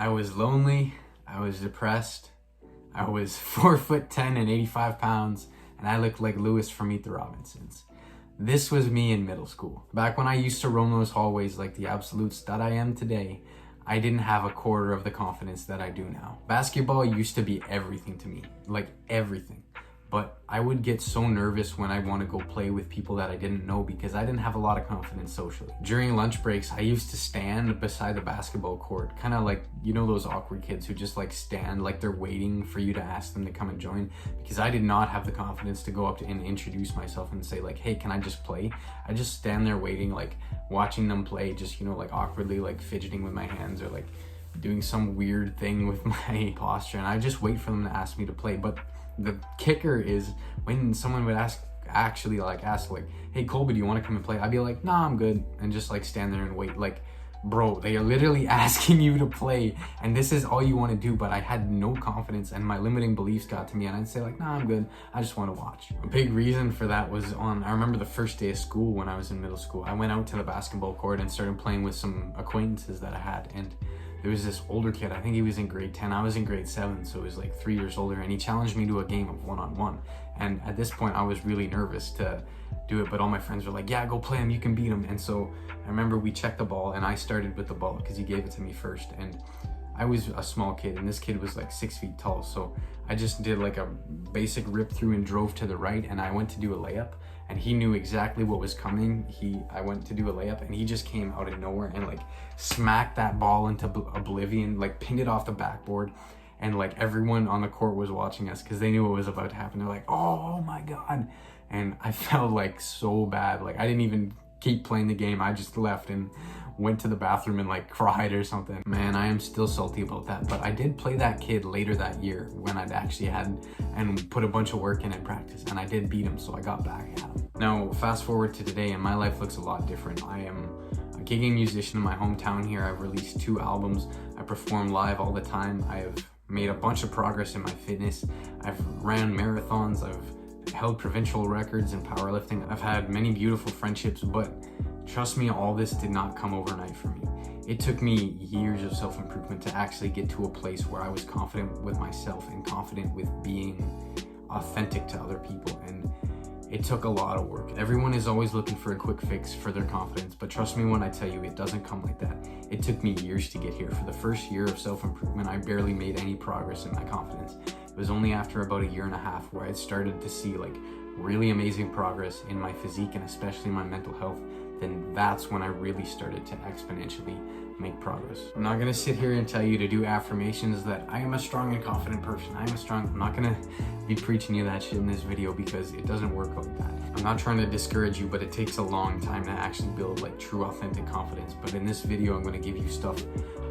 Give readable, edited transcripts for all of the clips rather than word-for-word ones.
I was lonely, I was depressed, I was 4'10" and 85 pounds, and I looked like Lewis from Meet the Robinsons. This was me in middle school. Back when I used to roam those hallways like the absolute stud I am today, I didn't have a quarter of the confidence that I do now. Basketball used to be everything to me, like everything. But I would get so nervous when I want to go play with people that I didn't know because I didn't have a lot of confidence socially. During lunch breaks, I used to stand beside the basketball court, kind of like, you know, those awkward kids who just like stand like they're waiting for you to ask them to come and join, because I did not have the confidence to go up to and introduce myself and say like, hey, can I just play? I just stand there waiting, like watching them play, just, you know, like awkwardly like fidgeting with my hands or like doing some weird thing with my posture, and I just wait for them to ask me to play. But the kicker is when someone would ask like, hey Colby, do you want to come and play? I'd be like, nah, I'm good, and just like stand there and wait. Like, bro, they are literally asking you to play and this is all you want to do. But I had no confidence and my limiting beliefs got to me, and I'd say like, nah, I'm good, I just want to watch. A big reason for that was I remember the first day of school when I was in middle school, I went out to the basketball court and started playing with some acquaintances that I had, and there was this older kid, I think he was in grade 10, I was in grade 7, so he was like 3 years older, and he challenged me to a game of one-on-one. And at this point I was really nervous to do it, but all my friends were like, yeah, go play him, you can beat him. And so I remember we checked the ball and I started with the ball because he gave it to me first, and I was a small kid and this kid was like 6 feet tall, so I just did like a basic rip through and drove to the right, and I went to do a layup, and he knew exactly what was coming. I went to do a layup and he just came out of nowhere and like smacked that ball into oblivion, like pinned it off the backboard, and like everyone on the court was watching us because they knew what was about to happen. They're like, oh my god. And I felt like so bad. Like I didn't even keep playing the game, I just left and went to the bathroom and like cried or something. Man, I am still salty about that, but I did play that kid later that year when I'd actually had and put a bunch of work in practice, and I did beat him, so I got back at him. Now fast forward to today and my life looks a lot different. I am a gigging musician in my hometown here. I've released 2 albums, I perform live all the time, I have made a bunch of progress in my fitness, I've ran marathons, I've held provincial records in powerlifting, I've had many beautiful friendships, but trust me, all this did not come overnight for me. It took me years of self-improvement to actually get to a place where I was confident with myself and confident with being authentic to other people, and it took a lot of work. Everyone is always looking for a quick fix for their confidence, but trust me when I tell you, it doesn't come like that. It took me years to get here. For the first year of self-improvement, I barely made any progress in my confidence. It was only after about 1.5 years where I started to see like really amazing progress in my physique and especially my mental health. Then that's when I really started to exponentially make progress. I'm not gonna sit here and tell you to do affirmations that I am a strong and confident person. I'm not gonna be preaching you that shit in this video because it doesn't work like that. I'm not trying to discourage you, but it takes a long time to actually build like true authentic confidence. But in this video, I'm gonna give you stuff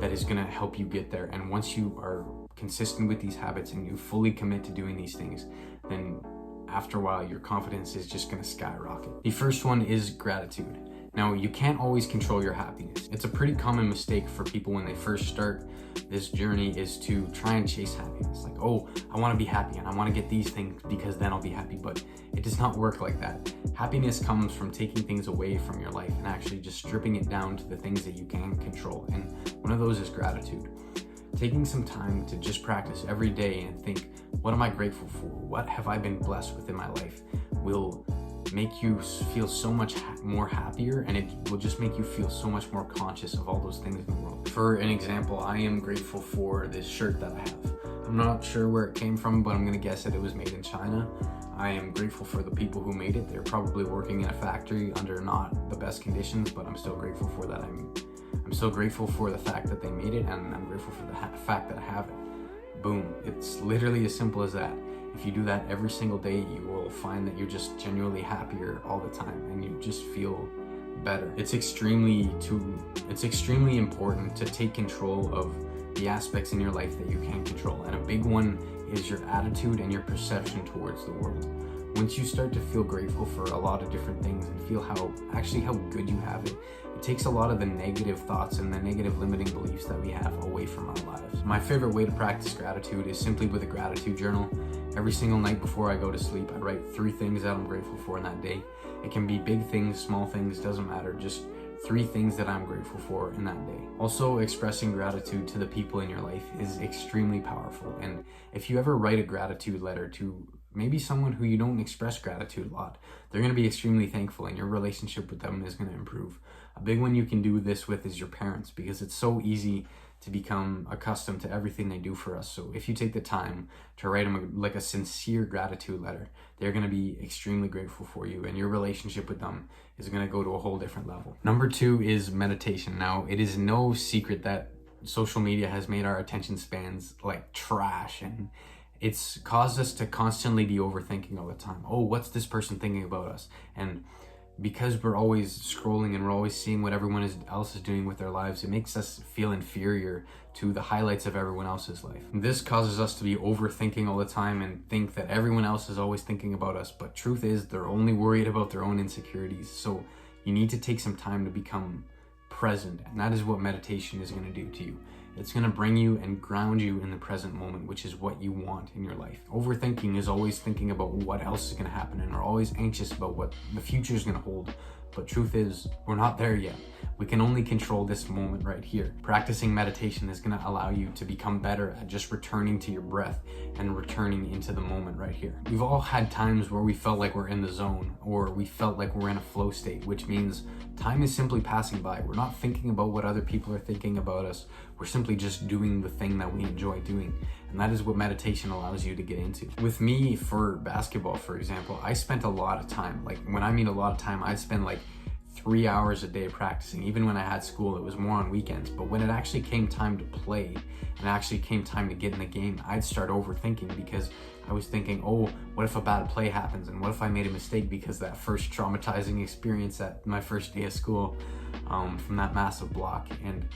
that is gonna help you get there. And once you are consistent with these habits and you fully commit to doing these things, then after a while, your confidence is just gonna skyrocket. The first one is gratitude. Now, you can't always control your happiness. It's a pretty common mistake for people when they first start this journey is to try and chase happiness. Like, oh, I wanna be happy and I wanna get these things because then I'll be happy, but it does not work like that. Happiness comes from taking things away from your life and actually just stripping it down to the things that you can control. And one of those is gratitude. Taking some time to just practice every day and think, what am I grateful for? What have I been blessed with in my life? Will make you feel so much more happier, and it will just make you feel so much more conscious of all those things in the world. For an example, I am grateful for this shirt that I have. I'm not sure where it came from, but I'm gonna guess that it was made in China. I am grateful for the people who made it. They're probably working in a factory under not the best conditions, but I'm still grateful for that. I'm so grateful for the fact that they made it, and I'm grateful for the fact that I have it. Boom. It's literally as simple as that. If you do that every single day, you will find that you're just genuinely happier all the time and you just feel better. It's extremely important to take control of the aspects in your life that you can control. And a big one is your attitude and your perception towards the world. Once you start to feel grateful for a lot of different things and feel how good you have it, it takes a lot of the negative thoughts and the negative limiting beliefs that we have away from our lives. My favorite way to practice gratitude is simply with a gratitude journal. Every single night before I go to sleep, I write 3 things that I'm grateful for in that day. It can be big things, small things, doesn't matter. Just 3 things that I'm grateful for in that day. Also, expressing gratitude to the people in your life is extremely powerful. And if you ever write a gratitude letter to maybe someone who you don't express gratitude a lot, they're going to be extremely thankful and your relationship with them is going to improve. A big one you can do this with is your parents, because it's so easy to become accustomed to everything they do for us. So if you take the time to write them like a sincere gratitude letter, they're going to be extremely grateful for you, and your relationship with them is going to go to a whole different level. Number 2 is meditation. Now, it is no secret that social media has made our attention spans like trash, and it's caused us to constantly be overthinking all the time. Oh, what's this person thinking about us? And because we're always scrolling and we're always seeing what everyone else is doing with their lives, it makes us feel inferior to the highlights of everyone else's life. And this causes us to be overthinking all the time and think that everyone else is always thinking about us. But truth is, they're only worried about their own insecurities. So you need to take some time to become present. And that is what meditation is going to do to you. It's going to bring you and ground you in the present moment, which is what you want in your life. Overthinking is always thinking about what else is going to happen, and we're always anxious about what the future is going to hold. But truth is, we're not there yet. We can only control this moment right here. Practicing meditation is going to allow you to become better at just returning to your breath and returning into the moment right here. We've all had times where we felt like we're in the zone, or we felt like we're in a flow state, which means time is simply passing by. We're not thinking about what other people are thinking about us. We're simply just doing the thing that we enjoy doing. And that is what meditation allows you to get into. With me, for basketball, for example, I spent a lot of time. Like, when I mean a lot of time, I'd spend like 3 hours a day practicing. Even when I had school, it was more on weekends. But when it actually came time to play and actually came time to get in the game, I'd start overthinking, because I was thinking, oh, what if a bad play happens? And what if I made a mistake? Because that first traumatizing experience at my first day of school, from that massive block. And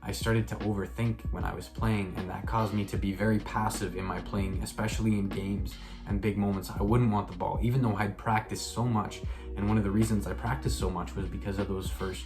I started to overthink when I was playing, and that caused me to be very passive in my playing, especially in games and big moments. I wouldn't want the ball, even though I'd practiced so much. And one of the reasons I practiced so much was because of those first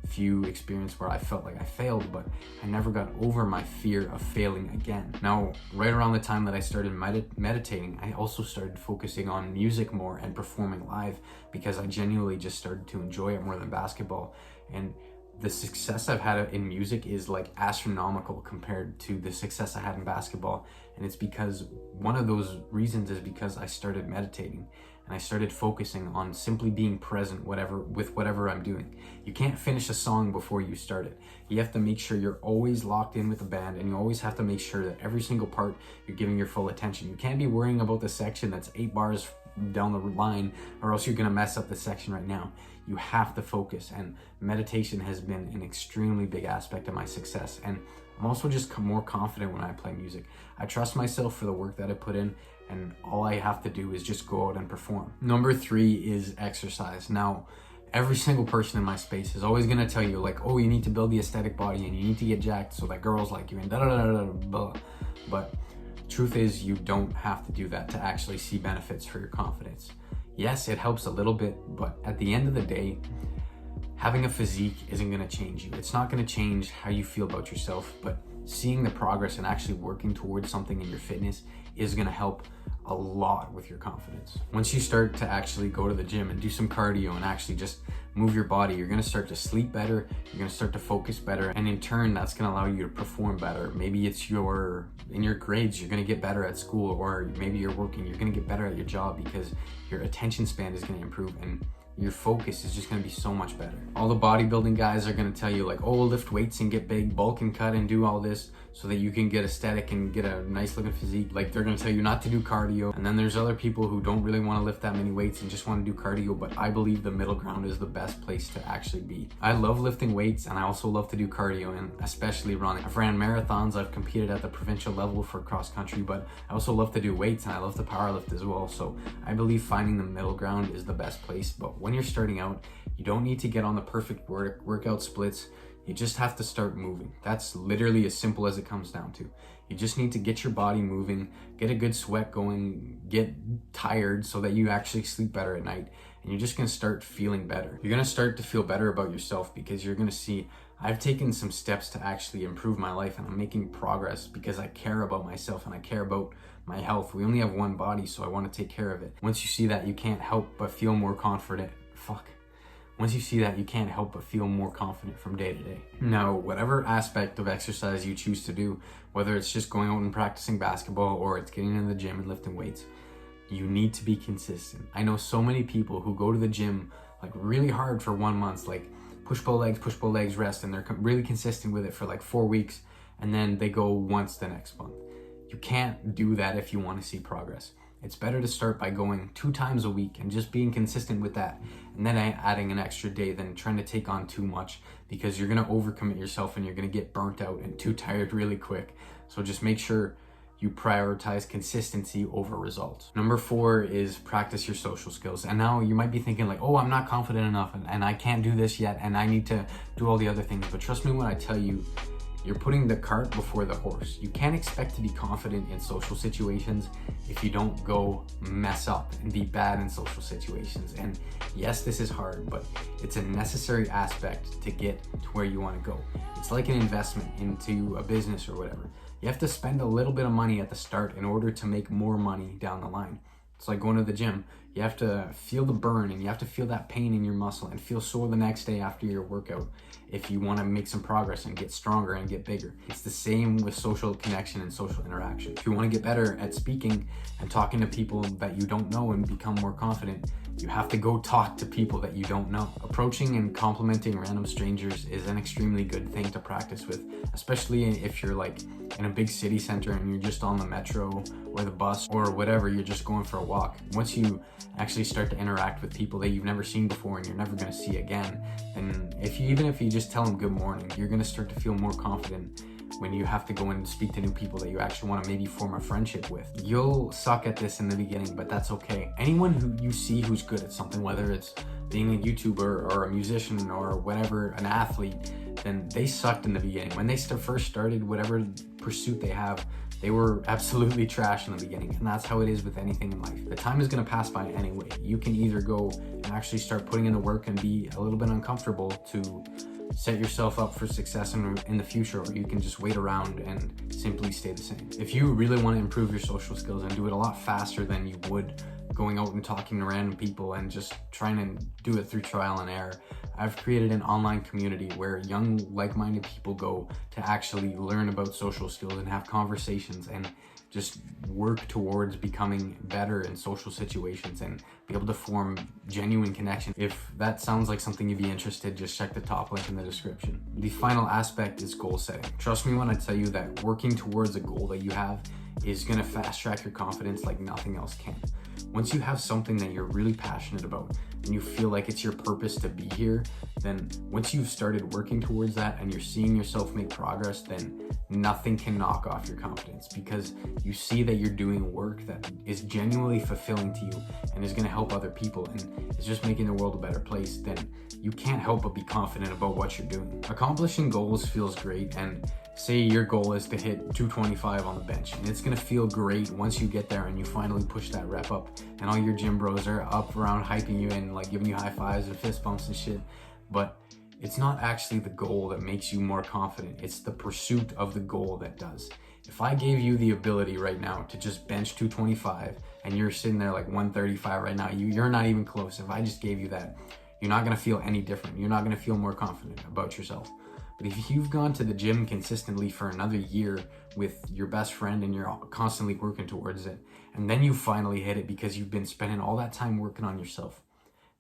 few experiences where I felt like I failed, but I never got over my fear of failing again. Now, right around the time that I started meditating, I also started focusing on music more and performing live, because I genuinely just started to enjoy it more than basketball. And the success I've had in music is like astronomical compared to the success I had in basketball. And it's because one of those reasons is because I started meditating and I started focusing on simply being present with whatever I'm doing. You can't finish a song before you start it. You have to make sure you're always locked in with the band, and you always have to make sure that every single part you're giving your full attention. You can't be worrying about the section that's 8 bars down the line, or else you're gonna mess up the section right now. You have to focus, and meditation has been an extremely big aspect of my success. And I'm also just more confident when I play music. I trust myself for the work that I put in, and all I have to do is just go out and perform. Number 3 is exercise. Now, every single person in my space is always gonna tell you like, oh, you need to build the aesthetic body and you need to get jacked so that girls like you and da da da da da. But truth is, you don't have to do that to actually see benefits for your confidence. Yes, it helps a little bit, but at the end of the day, having a physique isn't gonna change you. It's not gonna change how you feel about yourself, but seeing the progress and actually working towards something in your fitness is gonna help a lot with your confidence. Once you start to actually go to the gym and do some cardio and actually just move your body, you're gonna start to sleep better, you're gonna start to focus better, and in turn, that's gonna allow you to perform better. Maybe it's in your grades, you're gonna get better at school, or maybe you're working, you're gonna get better at your job because your attention span is gonna improve and your focus is just gonna be so much better. All the bodybuilding guys are gonna tell you like, oh, lift weights and get big, bulk and cut and do all this so that you can get aesthetic and get a nice looking physique. Like, they're gonna tell you not to do cardio. And then there's other people who don't really wanna lift that many weights and just wanna do cardio, but I believe the middle ground is the best place to actually be. I love lifting weights, and I also love to do cardio, and especially running. I've ran marathons, I've competed at the provincial level for cross country, but I also love to do weights and I love to powerlift as well. So I believe finding the middle ground is the best place. But when you're starting out, you don't need to get on the perfect workout splits. You just have to start moving. That's literally as simple as it comes down to. You just need to get your body moving, get a good sweat going, get tired so that you actually sleep better at night. And you're just gonna start feeling better. You're gonna start to feel better about yourself because you're gonna see, I've taken some steps to actually improve my life, and I'm making progress because I care about myself and I care about my health. We only have one body, so I want to take care of it. Once you see that, you can't help but feel more confident. Once you see that, you can't help but feel more confident from day to day. Now, whatever aspect of exercise you choose to do, whether it's just going out and practicing basketball or it's getting in the gym and lifting weights, you need to be consistent. I know so many people who go to the gym like really hard for 1 month, like push pull legs, rest, and they're really consistent with it for like 4 weeks, and then they go once the next month. You can't do that if you want to see progress. It's better to start by going 2 times a week and just being consistent with that, and then adding an extra day than trying to take on too much, because you're going to overcommit yourself and you're going to get burnt out and too tired really quick. So just make sure you prioritize consistency over results. Number 4 is practice your social skills. And now you might be thinking like, oh, I'm not confident enough and I can't do this yet and I need to do all the other things. But trust me when I tell you, you're putting the cart before the horse. You can't expect to be confident in social situations if you don't go mess up and be bad in social situations. And yes, this is hard, but it's a necessary aspect to get to where you want to go. It's like an investment into a business or whatever. You have to spend a little bit of money at the start in order to make more money down the line. It's like going to the gym. You have to feel the burn and you have to feel that pain in your muscle and feel sore the next day after your workout if you want to make some progress and get stronger and get bigger. It's the same with social connection and social interaction. If you want to get better at speaking and talking to people that you don't know and become more confident, you have to go talk to people that you don't know. Approaching and complimenting random strangers is an extremely good thing to practice with, especially if you're like in a big city center and you're just on the metro or the bus or whatever, you're just going for a walk. Once you actually start to interact with people that you've never seen before and you're never going to see again, and even if you just tell them good morning, you're going to start to feel more confident when you have to go and speak to new people that you actually want to maybe form a friendship with. You'll suck at this in the beginning, but that's okay. Anyone who you see who's good at something, whether it's being a YouTuber or a musician or whatever, an athlete, then they sucked in the beginning. When they first started whatever pursuit they have, they were absolutely trash in the beginning, and that's how it is with anything in life. The time is going to pass by anyway. You can either go and actually start putting in the work and be a little bit uncomfortable to set yourself up for success in the future, or you can just wait around and simply stay the same. If you really want to improve your social skills and do it a lot faster than you would going out and talking to random people and just trying to do it through trial and error, I've created an online community where young, like-minded people go to actually learn about social skills and have conversations and just work towards becoming better in social situations and be able to form genuine connection. If that sounds like something you'd be interested, just check the top link in the description. The final aspect is goal setting. Trust me when I tell you that working towards a goal that you have is gonna fast track your confidence like nothing else can. Once you have something that you're really passionate about and you feel like it's your purpose to be here, then once you've started working towards that and you're seeing yourself make progress, then nothing can knock off your confidence, because you see that you're doing work that is genuinely fulfilling to you and is going to help other people and is just making the world a better place. Then you can't help but be confident about what you're doing. Accomplishing goals feels great, and say your goal is to hit 225 on the bench, and it's gonna feel great once you get there and you finally push that rep up and all your gym bros are up around hyping you and like giving you high fives and fist bumps and shit. But it's not actually the goal that makes you more confident, it's the pursuit of the goal that does. If I gave you the ability right now to just bench 225 and you're sitting there like 135 right now, you're not even close. If I just gave you that, you're not gonna feel any different. You're not gonna feel more confident about yourself. But if you've gone to the gym consistently for another year with your best friend and you're constantly working towards it, and then you finally hit it because you've been spending all that time working on yourself,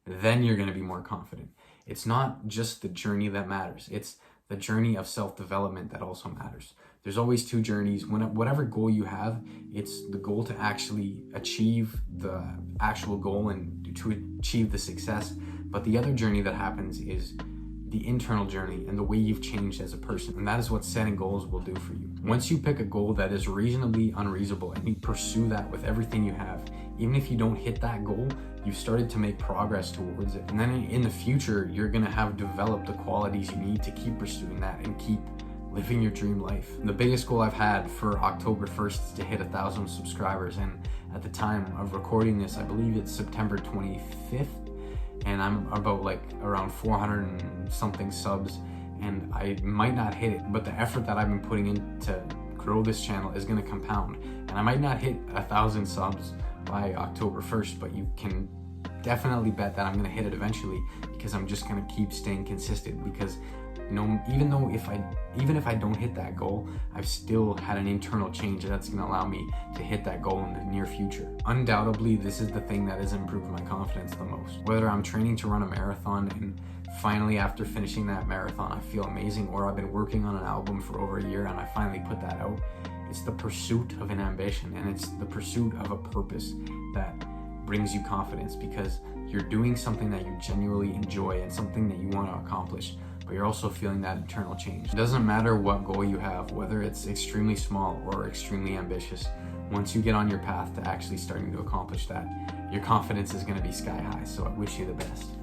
then you're going to be more confident. It's not just the journey that matters. It's the journey of self-development that also matters. There's always 2 journeys. Whatever goal you have, it's the goal to actually achieve the actual goal and to achieve the success. But the other journey that happens is the internal journey and the way you've changed as a person. And that is what setting goals will do for you. Once you pick a goal that is reasonably unreasonable and you pursue that with everything you have, even if you don't hit that goal, you've started to make progress towards it. And then in the future, you're gonna have developed the qualities you need to keep pursuing that and keep living your dream life. The biggest goal I've had for October 1st is to hit 1,000 subscribers. And at the time of recording this, I believe it's September 25th. And I'm about like around 400 and something subs, and I might not hit it, but the effort that I've been putting in to grow this channel is going to compound, and I might not hit 1,000 subs by October 1st, but you can definitely bet that I'm gonna hit it eventually, because I'm just gonna keep staying consistent. Because even if I don't hit that goal, I've still had an internal change that's gonna allow me to hit that goal in the near future. Undoubtedly, this is the thing that has improved my confidence the most. Whether I'm training to run a marathon and finally after finishing that marathon I feel amazing, or I've been working on an album for over a year and I finally put that out, it's the pursuit of an ambition and it's the pursuit of a purpose that brings you confidence, because you're doing something that you genuinely enjoy and something that you want to accomplish, but you're also feeling that internal change. It doesn't matter what goal you have, whether it's extremely small or extremely ambitious. Once you get on your path to actually starting to accomplish that, your confidence is going to be sky high. So I wish you the best.